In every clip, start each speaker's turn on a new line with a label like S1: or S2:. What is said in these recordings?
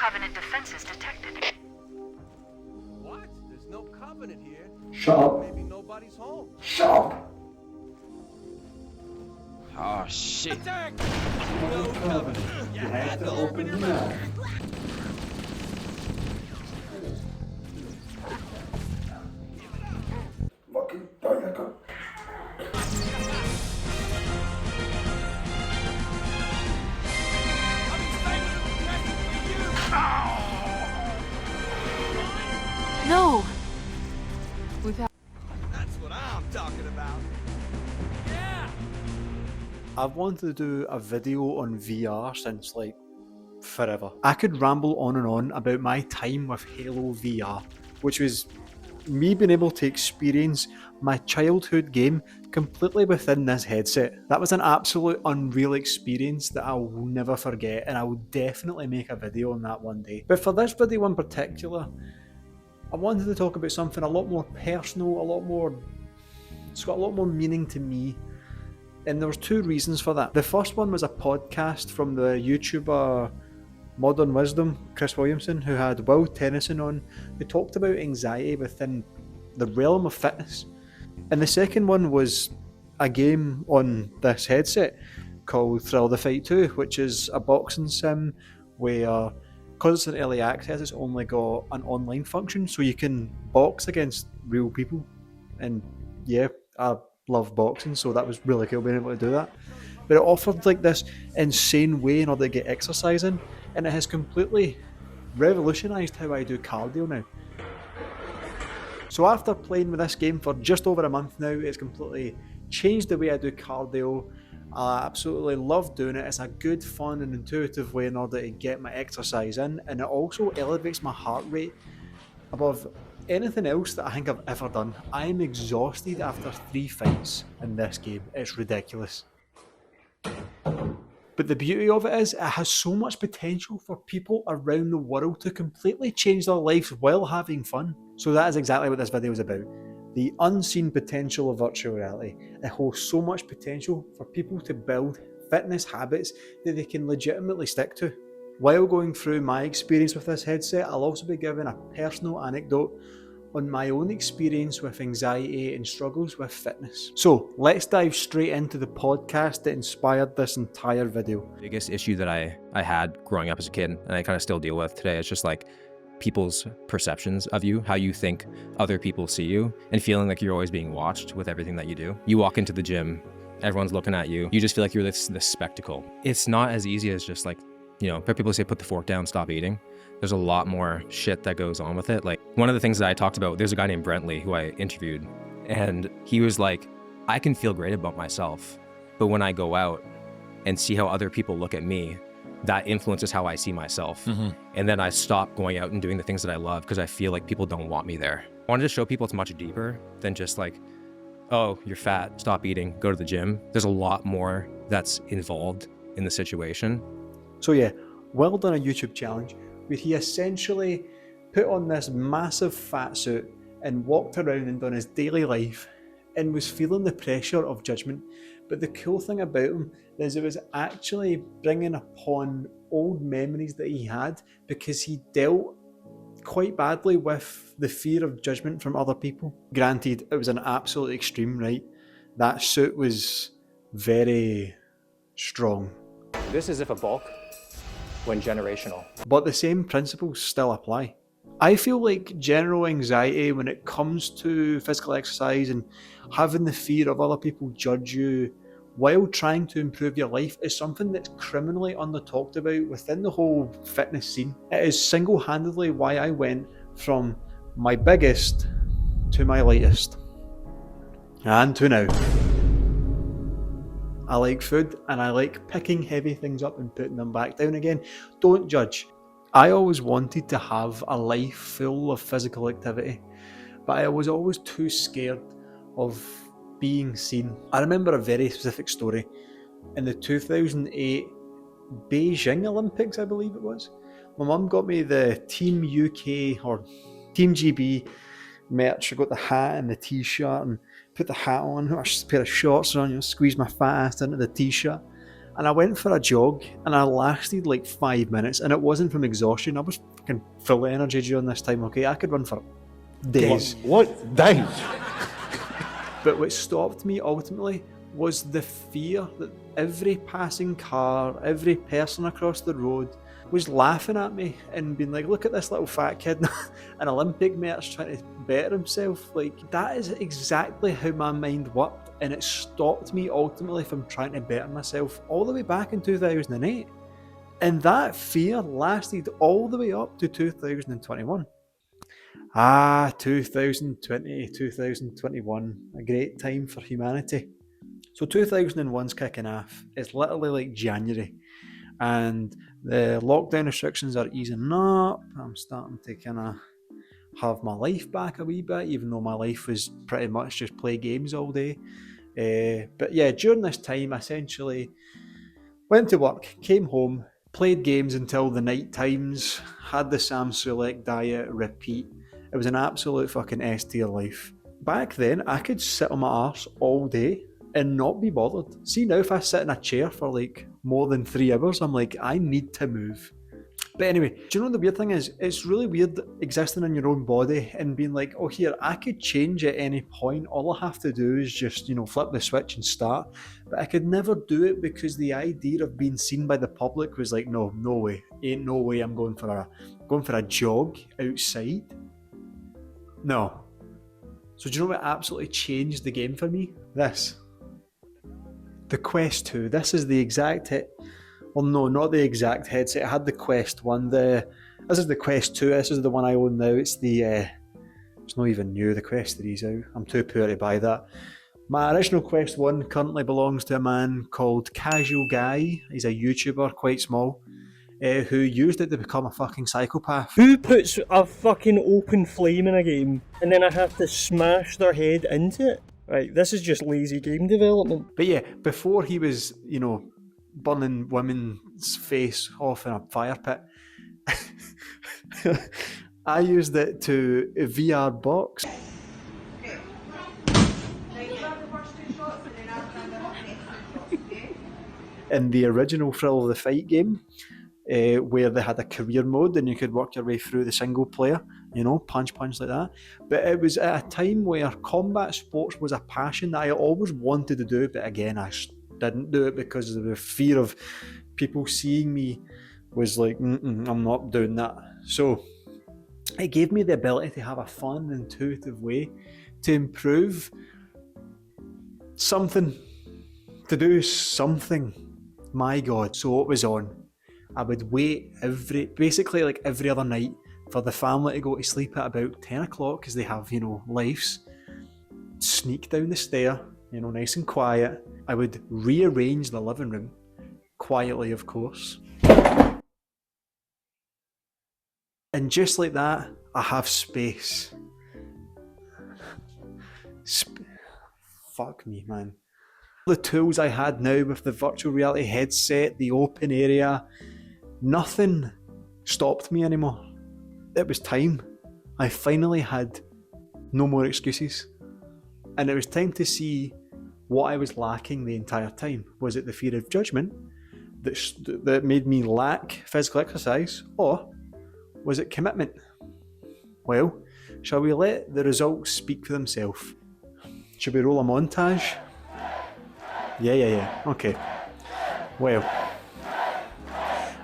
S1: Covenant defenses detected.
S2: What? There's no Covenant here.
S3: Shut up.
S2: Maybe nobody's home.
S3: Shut up.
S4: Oh shit.
S2: Attack!
S3: No Covenant. You have to open your mouth. Fucking dinosaur.
S1: No! We've had...
S2: That's what I'm talking about. Yeah!
S5: I've wanted to do a video on VR since like forever. I could ramble on and on about my time with Halo VR, which was me being able to experience my childhood game completely within this headset. That was an absolute unreal experience that I will never forget, and I will definitely make a video on that one day. But for this video in particular, I wanted to talk about something a lot more personal, it's got a lot more meaning to me. And there was two reasons for that. The first one was a podcast from the YouTuber Modern Wisdom, Chris Williamson, who had Will Tennyson on, who talked about anxiety within the realm of fitness. And the second one was a game on this headset called Thrill the Fight 2, which is a boxing sim where, because it's an early access, it's only got an online function, so you can box against real people. And yeah, I love boxing, so that was really cool being able to do that. But it offered like this insane way in order to get exercise in, and it has completely revolutionised how I do cardio now. So after playing with this game for just over a month now, it's completely changed the way I do cardio. I absolutely love doing it. It's a good, fun and intuitive way in order to get my exercise in, and it also elevates my heart rate above anything else that I think I've ever done. I'm exhausted after 3 fights in this game. It's ridiculous. But the beauty of it is, it has so much potential for people around the world to completely change their lives while having fun. So that is exactly what this video is about. The unseen potential of virtual reality. It holds so much potential for people to build fitness habits that they can legitimately stick to. While going through my experience with this headset, I'll also be giving a personal anecdote on my own experience with anxiety and struggles with fitness. So let's dive straight into the podcast that inspired this entire video.
S4: The biggest issue that I had growing up as a kid, and I kind of still deal with today, is just like people's perceptions of you, how you think other people see you, and feeling like you're always being watched with everything that you do. You walk into the gym, everyone's looking at you, you just feel like you're this spectacle. It's not as easy as just like, you know, people say put the fork down, stop eating. There's a lot more shit that goes on with it. Like one of the things that I talked about, there's a guy named Brentley who I interviewed, and he was like, I can feel great about myself, but when I go out and see how other people look at me, that influences how I see myself. And then I stop going out and doing the things that I love because I feel like people don't want me there. I wanted to show people it's much deeper than just like, oh, you're fat, stop eating, go to the gym. There's a lot more that's involved in the situation.
S5: So yeah, Will done a YouTube challenge where he essentially put on this massive fat suit and walked around and done his daily life and was feeling the pressure of judgment. But the cool thing about him is it was actually bringing upon old memories that he had, because he dealt quite badly with the fear of judgment from other people. Granted, it was an absolute extreme, right? That suit was very strong.
S6: This is if a bulk when generational.
S5: But the same principles still apply. I feel like general anxiety when it comes to physical exercise and having the fear of other people judge you while trying to improve your life is something that's criminally under-talked about within the whole fitness scene. It is single-handedly why I went from my biggest to my lightest. And to now. I like food and I like picking heavy things up and putting them back down again. Don't judge. I always wanted to have a life full of physical activity, but I was always too scared of being seen. I remember a very specific story. In the 2008 Beijing Olympics, I believe it was, my mum got me the Team UK or Team GB merch. I got the hat and the t-shirt and put the hat on, a pair of shorts on, squeeze my fat ass into the t-shirt. And I went for a jog, and I lasted like 5 minutes, and it wasn't from exhaustion. I was fucking full of energy during this time, okay? I could run for days.
S3: What? Days?
S5: But what stopped me ultimately was the fear that every passing car, every person across the road was laughing at me and being like, look at this little fat kid in Olympic merch trying to better himself. Like, that is exactly how my mind worked, and it stopped me ultimately from trying to better myself all the way back in 2008. And that fear lasted all the way up to 2021. 2020, 2021, a great time for humanity. So 2001's kicking off. It's literally like January, and the lockdown restrictions are easing up. I'm starting to kind of have my life back a wee bit, even though my life was pretty much just play games all day. But yeah, during this time, I essentially went to work, came home, played games until the night times, had the Sam Sulek diet, repeat. It was an absolute fucking S tier life. Back then, I could sit on my arse all day and not be bothered. See now, if I sit in a chair for like more than 3 hours, I'm like, I need to move. But anyway, do you know what the weird thing is? It's really weird existing in your own body and being like, oh here, I could change at any point. All I have to do is just, flip the switch and start. But I could never do it because the idea of being seen by the public was like, no way. Ain't no way I'm going for a jog outside. No. So do you know what absolutely changed the game for me? This. The Quest 2. This is the exact well, no, not the exact headset. I had the Quest 1. This is the Quest 2. This is the one I own now. It's not even new. The Quest 3's out. I'm too poor to buy that. My original Quest 1 currently belongs to a man called Casual Guy. He's a YouTuber, quite small, who used it to become a fucking psychopath.
S7: Who puts a fucking open flame in a game and then I have to smash their head into it? Right, this is just lazy game development.
S5: But yeah, before he was, burning women's face off in a fire pit, I used it to VR box. In the original Thrill of the Fight game, where they had a career mode and you could work your way through the single player, punch like that. But it was at a time where combat sports was a passion that I always wanted to do, but again, I didn't do it because of the fear of people seeing me was like, I'm not doing that. So it gave me the ability to have a fun, intuitive way to improve something, to do something. My God. So it was on. I would wait basically every other night for the family to go to sleep at about 10 o'clock because they have, lives. Sneak down the stair, nice and quiet. I would rearrange the living room, quietly of course. And just like that, I have space. Fuck me, man. The tools I had now with the virtual reality headset, the open area, nothing stopped me anymore. It was time. I finally had no more excuses. And it was time to see what I was lacking the entire time. Was it the fear of judgment that made me lack physical exercise, or was it commitment? Well, shall we let the results speak for themselves? Should we roll a montage? Yeah. Okay. Well,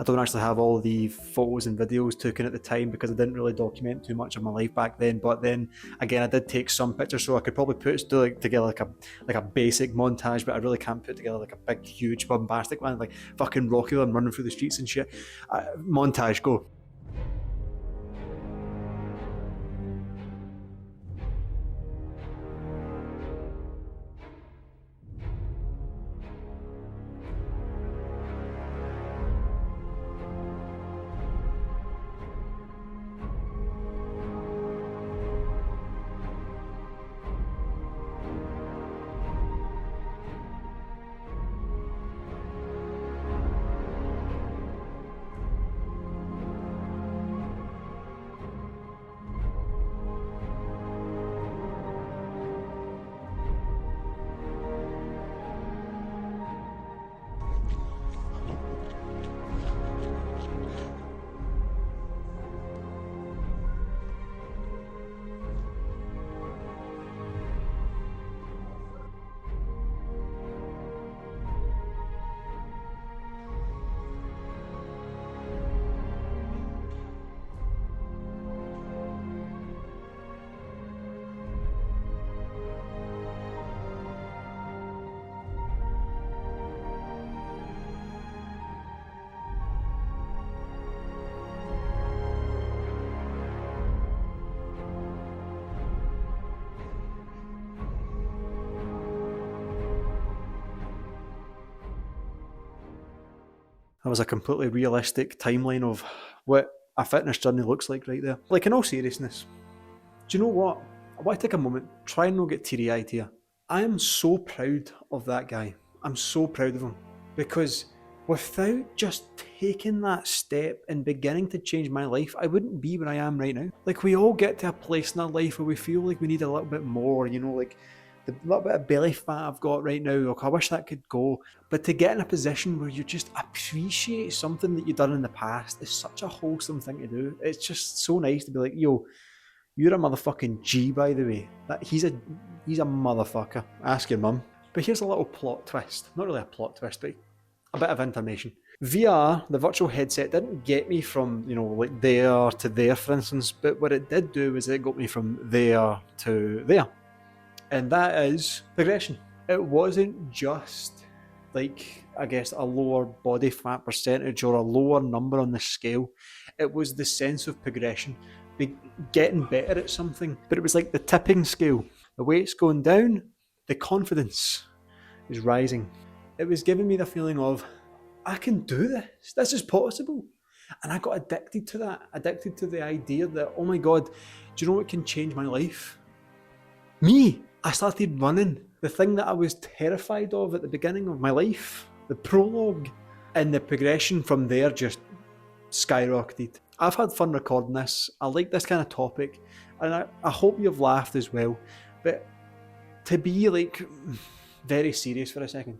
S5: I don't actually have all the photos and videos taken at the time because I didn't really document too much of my life back then. But then again, I did take some pictures, so I could probably put together like a basic montage. But I really can't put together like a big, huge, bombastic one, like fucking Rocky and running through the streets and shit. Montage, go. That was a completely realistic timeline of what a fitness journey looks like right there. Like, in all seriousness, do you know what? I want to take a moment, try and not get teary-eyed here. I am so proud of that guy. I'm so proud of him. Because without just taking that step and beginning to change my life, I wouldn't be where I am right now. Like, we all get to a place in our life where we feel like we need a little bit more, you know, like the little bit of belly fat I've got right now, like, I wish that could go. But to get in a position where you just appreciate something that you've done in the past is such a wholesome thing to do. It's just so nice to be like, yo, you're a motherfucking G, by the way. He's a motherfucker. Ask your mum. But here's a little plot twist. Not really a plot twist, but a bit of information. VR, the virtual headset, didn't get me from, you know, like there to there, for instance, but what it did do was it got me from there to there. And that is progression. It wasn't just, like, I guess, a lower body fat percentage or a lower number on the scale. It was the sense of progression, getting better at something. But it was like the tipping scale. The weight's going down, the confidence is rising. It was giving me the feeling of, I can do this. This is possible. And I got addicted to that. Addicted to the idea that, oh my God, do you know what can change my life? Me. I started running. The thing that I was terrified of at the beginning of my life. The prologue. And the progression from there just skyrocketed. I've had fun recording this. I like this kind of topic. And I hope you've laughed as well. But to be, like, very serious for a second,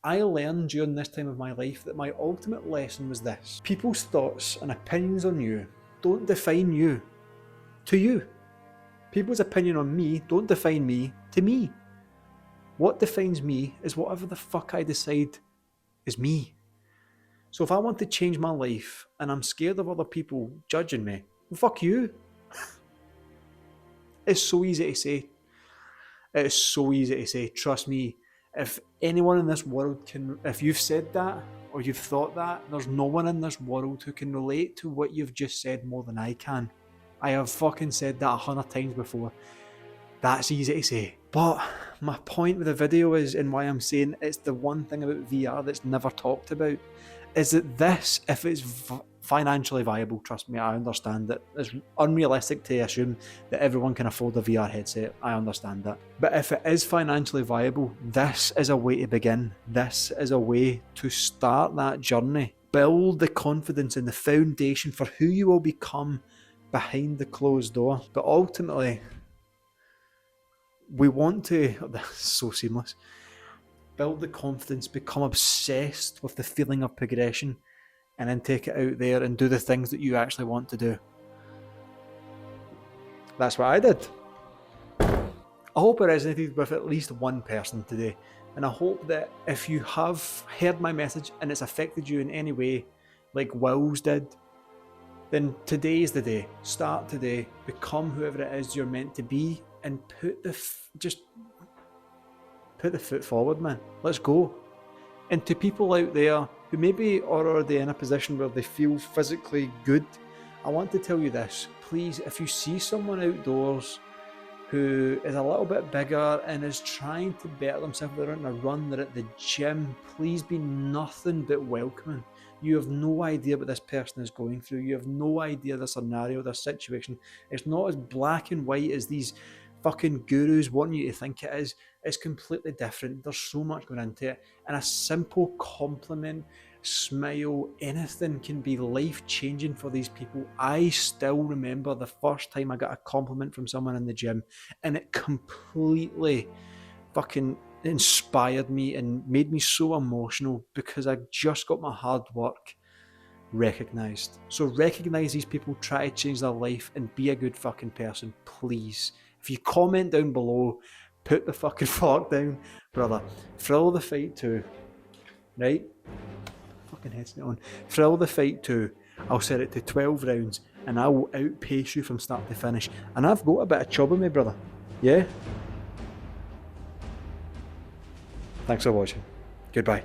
S5: I learned during this time of my life that my ultimate lesson was this. People's thoughts and opinions on you don't define you to you. People's opinion on me don't define me to me. What defines me is whatever the fuck I decide is me. So if I want to change my life and I'm scared of other people judging me, well, fuck you. It's so easy to say. It is so easy to say. Trust me, if anyone in this world can, if you've said that or you've thought that, there's no one in this world who can relate to what you've just said more than I can. I have fucking said that 100 times before. That's easy to say. But my point with the video is, and why I'm saying it's the one thing about VR that's never talked about, is that this, if it's financially viable, trust me, I understand that it's unrealistic to assume that everyone can afford a VR headset. I understand that. But if it is financially viable, this is a way to begin. This is a way to start that journey. Build the confidence and the foundation for who you will become behind the closed door. But ultimately, we want to, this is so seamless, build the confidence, become obsessed with the feeling of progression, and then take it out there and do the things that you actually want to do. That's what I did. I hope it resonated with at least one person today. And I hope that if you have heard my message and it's affected you in any way, like Will's did, then today is the day. Start today. Become whoever it is you're meant to be, and just put the foot forward, man. Let's go. And to people out there who maybe are already in a position where they feel physically good, I want to tell you this. Please, if you see someone outdoors who is a little bit bigger and is trying to better themselves, they're on a run, they're at the gym, please be nothing but welcoming. You have no idea what this person is going through. You have no idea the scenario, their situation. It's not as black and white as these fucking gurus want you to think it is. It's completely different. There's so much going into it. And a simple compliment, smile, anything can be life-changing for these people. I still remember the first time I got a compliment from someone in the gym, and it completely fucking inspired me and made me so emotional because I just got my hard work recognised. So recognise these people, try to change their life, and be a good fucking person, please. If you comment down below, put the fucking fork down, brother. Thrill the Fight 2, right? Fucking headset on. Thrill the Fight 2. I'll set it to 12 rounds and I will outpace you from start to finish. And I've got a bit of chub in me, brother. Yeah? Thanks for watching. Goodbye.